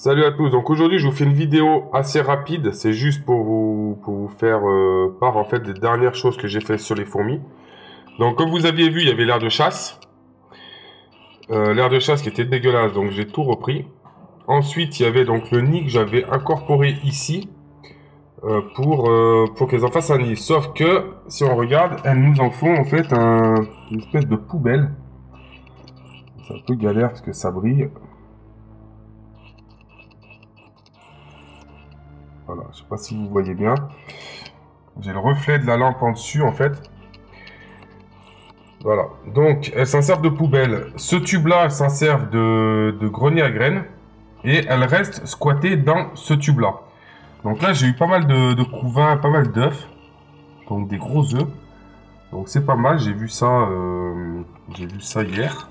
Salut à tous, donc aujourd'hui je vous fais une vidéo assez rapide, c'est juste pour vous faire part en fait des dernières choses que j'ai fait sur les fourmis. Donc comme vous aviez vu, il y avait l'air de chasse, l'air de chasse qui était dégueulasse, donc j'ai tout repris. Ensuite il y avait donc le nid que j'avais incorporé ici pour qu'elles en fassent un nid. Sauf que si on regarde, elles nous en font en fait une espèce de poubelle. C'est un peu galère parce que ça brille. Voilà, je sais pas si vous voyez bien. J'ai le reflet de la lampe en dessus en fait. Voilà, donc elles s'en servent de poubelle. Ce tube-là, elles s'en servent de grenier à graines. Et elles restent squattées dans ce tube-là. Donc là, j'ai eu pas mal de couvains, pas mal d'œufs. Donc des gros œufs. Donc c'est pas mal, j'ai vu ça hier.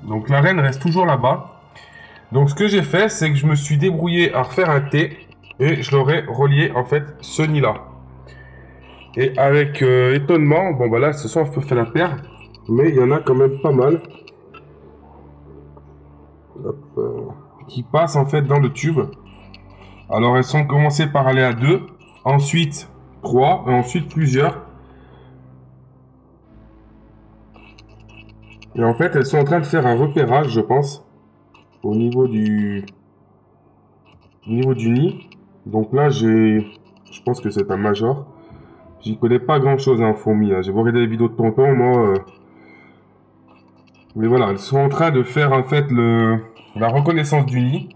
Donc la reine reste toujours là-bas. Donc ce que j'ai fait, c'est que je me suis débrouillé à refaire un T. Et je l'aurais relié en fait ce nid-là. Et avec étonnement, bon bah là ce soir je peux faire la paire, mais il y en a quand même pas mal. Hop, qui passent en fait dans le tube. Alors elles sont commencées par aller à 2, ensuite 3, et ensuite plusieurs. Et en fait elles sont en train de faire un repérage, je pense, au niveau du nid. Donc là je pense que c'est un major. J'y connais pas grand chose en fourmis, hein. J'ai regardé les vidéos de tonton, moi. Mais voilà, elles sont en train de faire en fait la reconnaissance du nid.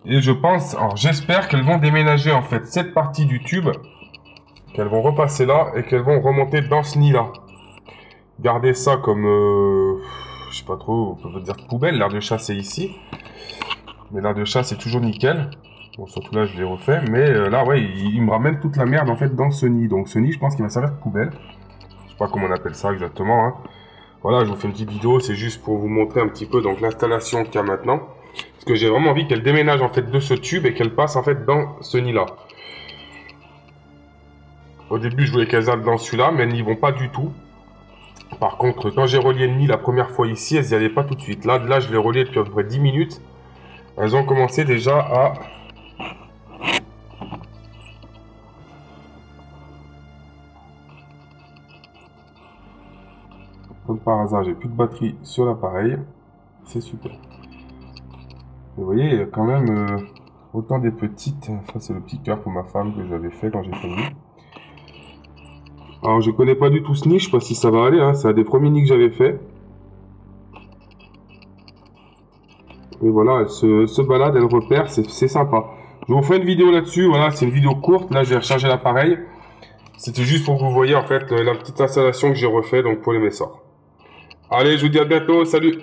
Et je pense, alors j'espère qu'elles vont déménager en fait cette partie du tube. Qu'elles vont repasser là et qu'elles vont remonter dans ce nid là. Garder ça comme, je sais pas trop, on peut dire poubelle. L'air de chasse est ici. Mais l'air de chasse est toujours nickel. Bon, surtout là je l'ai refait. Mais là ouais, il me ramène toute la merde en fait dans ce nid. Donc ce nid je pense qu'il va servir de poubelle. Je sais pas comment on appelle ça exactement, hein. Voilà, je vous fais une petite vidéo, c'est juste pour vous montrer un petit peu donc l'installation qu'il y a maintenant. Parce que j'ai vraiment envie qu'elle déménage en fait de ce tube et qu'elle passe en fait dans ce nid-là. Au début, je voulais qu'elles aillent dans celui-là, mais elles n'y vont pas du tout. Par contre, quand j'ai relié le nid la première fois ici, elles n'y allaient pas tout de suite. Là, je l'ai relié depuis à peu près 10 minutes. Elles ont commencé déjà à... Comme par hasard, j'ai plus de batterie sur l'appareil. C'est super. Vous voyez, il y a quand même autant des petites. Ça, c'est le petit cœur pour ma femme que j'avais fait quand j'ai fait le nid. Alors, je connais pas du tout ce nid, je sais pas si ça va aller, hein. C'est un des premiers nids que j'avais fait. Et voilà, elle se balade, elle repère, c'est sympa. Je vous ferai une vidéo là-dessus, voilà, c'est une vidéo courte. Là, j'ai rechargé l'appareil. C'était juste pour que vous voyez en fait la petite installation que j'ai refait donc pour les messors. Allez, je vous dis à bientôt, salut!